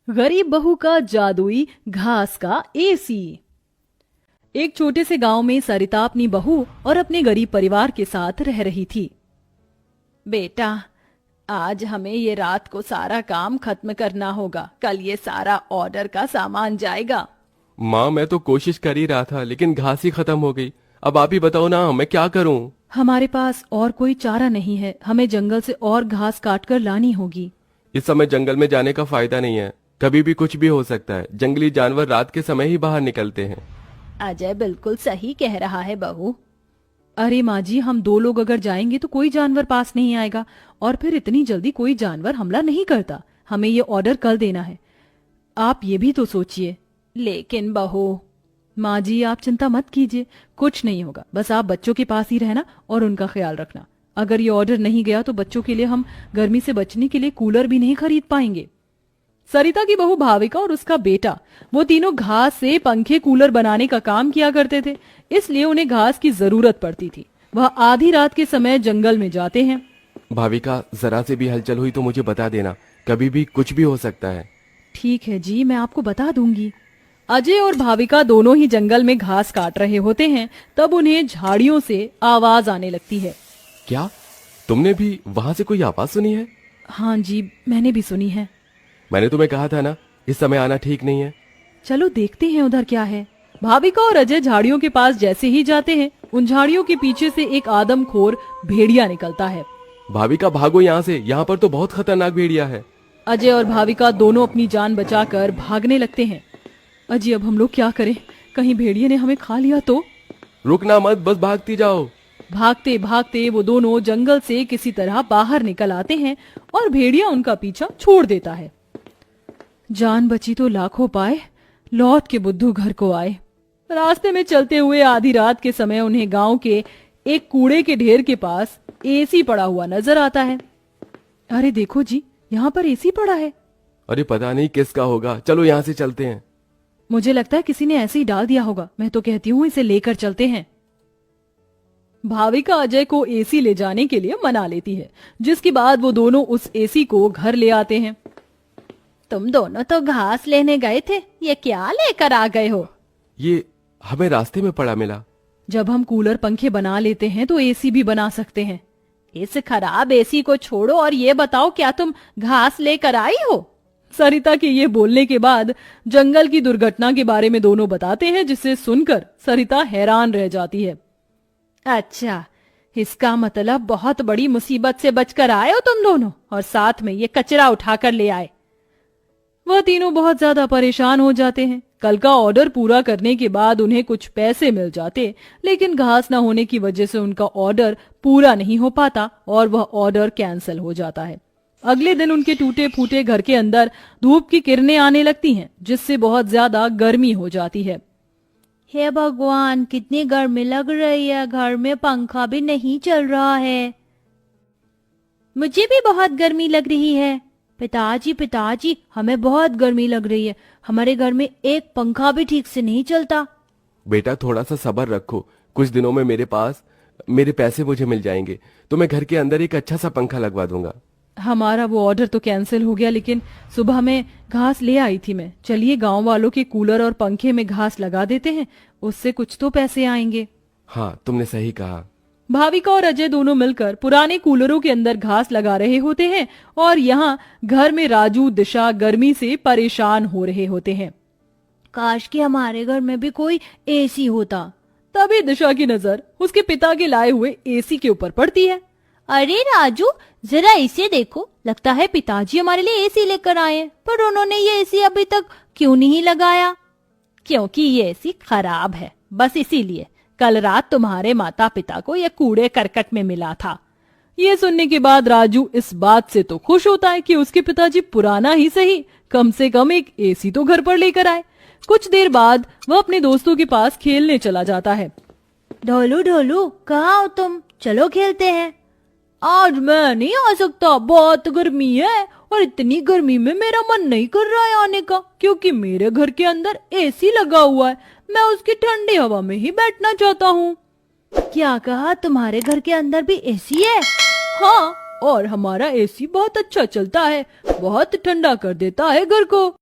गरीब बहू का जादुई घास का एसी। एक छोटे से गांव में सरिता अपनी बहू और अपने गरीब परिवार के साथ रह रही थी। बेटा, आज हमें ये रात को सारा काम खत्म करना होगा, कल ये सारा ऑर्डर का सामान जाएगा। माँ, मैं तो कोशिश कर ही रहा था लेकिन घास ही खत्म हो गई। अब आप ही बताओ ना, मैं क्या करूँ? हमारे पास और कोई चारा नहीं है, हमें जंगल से और घास काट कर लानी होगी। इस समय जंगल में जाने का फायदा नहीं है, कभी भी कुछ भी हो सकता है। जंगली जानवर रात के समय ही बाहर निकलते हैं। अजय बिल्कुल सही कह रहा है बहू। अरे माँ जी, हम दो लोग अगर जाएंगे तो कोई जानवर पास नहीं आएगा, और फिर इतनी जल्दी कोई जानवर हमला नहीं करता। हमें ये ऑर्डर कल देना है, आप ये भी तो सोचिए। लेकिन बहू। माँ जी, आप चिंता मत कीजिए, कुछ नहीं होगा, बस आप बच्चों के पास ही रहना और उनका ख्याल रखना। अगर ये ऑर्डर नहीं गया तो बच्चों के लिए हम गर्मी से बचने के लिए कूलर भी नहीं खरीद पाएंगे। सरिता की बहू भाविका और उसका बेटा, वो तीनों घास से पंखे कूलर बनाने का काम किया करते थे, इसलिए उन्हें घास की जरूरत पड़ती थी। वह आधी रात के समय जंगल में जाते हैं। भाविका, जरा से भी हलचल हुई तो मुझे बता देना, कभी भी कुछ भी हो सकता है। ठीक है जी, मैं आपको बता दूंगी। अजय और भाविका दोनों ही जंगल में घास काट रहे होते हैं, तब उन्हें झाड़ियों से आवाज आने लगती है। क्या तुमने भी वहां से कोई आवाज सुनी है? हाँ जी, मैंने भी सुनी है। मैंने तुम्हें कहा था ना, इस समय आना ठीक नहीं है। चलो देखते हैं उधर क्या है। भाविका और अजय झाड़ियों के पास जैसे ही जाते हैं, उन झाड़ियों के पीछे से एक आदमखोर भेड़िया निकलता है। भाविका, भागो यहाँ से, यहाँ पर तो बहुत खतरनाक भेड़िया है। अजय और भाविका दोनों अपनी जान बचाकर भागने लगते हैं। अजय, अब हम लोग क्या करें? कहीं भेड़िए ने हमें खा लिया तो? रुकना मत, बस भागती जाओ। भागते भागते वो दोनों जंगल से किसी तरह बाहर निकल आते हैं और भेड़िया उनका पीछा छोड़ देता है। जान बची तो लाखों पाए, लौट के बुद्धू घर को आए। रास्ते में चलते हुए आधी रात के समय उन्हें गांव के एक कूड़े के ढेर के पास एसी पड़ा हुआ नजर आता है। अरे देखो जी, यहाँ पर एसी पड़ा है। अरे पता नहीं किसका होगा, चलो यहाँ से चलते हैं। मुझे लगता है किसी ने ऐसे ही डाल दिया होगा। मैं तो कहती हूँ इसे लेकर चलते हैं। भाविका अजय को एसी ले जाने के लिए मना लेती है, जिसके बाद वो दोनों उस एसी को घर ले आते हैं। तुम दोनों तो घास लेने गए थे, ये क्या लेकर आ गए हो? ये हमें रास्ते में पड़ा मिला। जब हम कूलर पंखे बना लेते हैं तो एसी भी बना सकते हैं। इस खराब एसी को छोड़ो और ये बताओ, क्या तुम घास लेकर आई हो? सरिता के ये बोलने के बाद जंगल की दुर्घटना के बारे में दोनों बताते हैं, जिसे सुनकर सरिता हैरान रह जाती है। अच्छा, इसका मतलब बहुत बड़ी मुसीबत से बचकर आए हो तुम दोनों, और साथ में ये कचरा उठाकर ले आए। वह तीनों बहुत ज्यादा परेशान हो जाते हैं। कल का ऑर्डर पूरा करने के बाद उन्हें कुछ पैसे मिल जाते, लेकिन घास न होने की वजह से उनका ऑर्डर पूरा नहीं हो पाता और वह ऑर्डर कैंसिल हो जाता है। अगले दिन उनके टूटे फूटे घर के अंदर धूप की किरणें आने लगती हैं, जिससे बहुत ज्यादा गर्मी हो जाती है। हे भगवान, कितनी गर्मी लग रही है, घर में पंखा भी नहीं चल रहा है। मुझे भी बहुत गर्मी लग रही है। पिताजी पिताजी, हमें बहुत गर्मी लग रही है, हमारे घर में एक पंखा भी ठीक से नहीं चलता। बेटा, थोड़ा सा सब्र रखो, कुछ दिनों में मेरे पैसे मुझे मिल जाएंगे तो मैं घर के अंदर एक अच्छा सा पंखा लगवा दूंगा। हमारा वो ऑर्डर तो कैंसिल हो गया, लेकिन सुबह में घास ले आई थी मैं। चलिए गांव वालों के कूलर और पंखे में घास लगा देते हैं, उससे कुछ तो पैसे आएंगे। हाँ, तुमने सही कहा। भाविका और अजय दोनों मिलकर पुराने कूलरों के अंदर घास लगा रहे होते हैं और यहाँ घर में राजू दिशा गर्मी से परेशान हो रहे होते हैं। काश कि हमारे घर में भी कोई एसी होता। तभी दिशा की नजर उसके पिता के लाए हुए एसी के ऊपर पड़ती है। अरे राजू, जरा इसे देखो, लगता है पिताजी हमारे लिए एसी लेकर आए हैं, पर उन्होंने ये एसी अभी तक क्यों नहीं लगाया? क्योंकि ये एसी खराब है, बस इसीलिए। कल रात तुम्हारे माता पिता को यह कूड़े करकट में मिला था। ये सुनने के बाद राजू इस बात से तो खुश होता है कि उसके पिताजी पुराना ही सही, कम से कम एक एसी तो घर पर लेकर आए। कुछ देर बाद वह अपने दोस्तों के पास खेलने चला जाता है। ढोलू ढोलू, कहाँ हो तुम? चलो खेलते हैं। आज मैं नहीं आ सकता, बहुत गर्मी है, और इतनी गर्मी में मेरा मन नहीं कर रहा है आने का, क्योंकि मेरे घर के अंदर एसी लगा हुआ है। मैं उसकी ठंडी हवा में ही बैठना चाहता हूँ। क्या कहा? तुम्हारे घर के अंदर भी एसी है? हाँ, और हमारा एसी बहुत अच्छा चलता है, बहुत ठंडा कर देता है घर को।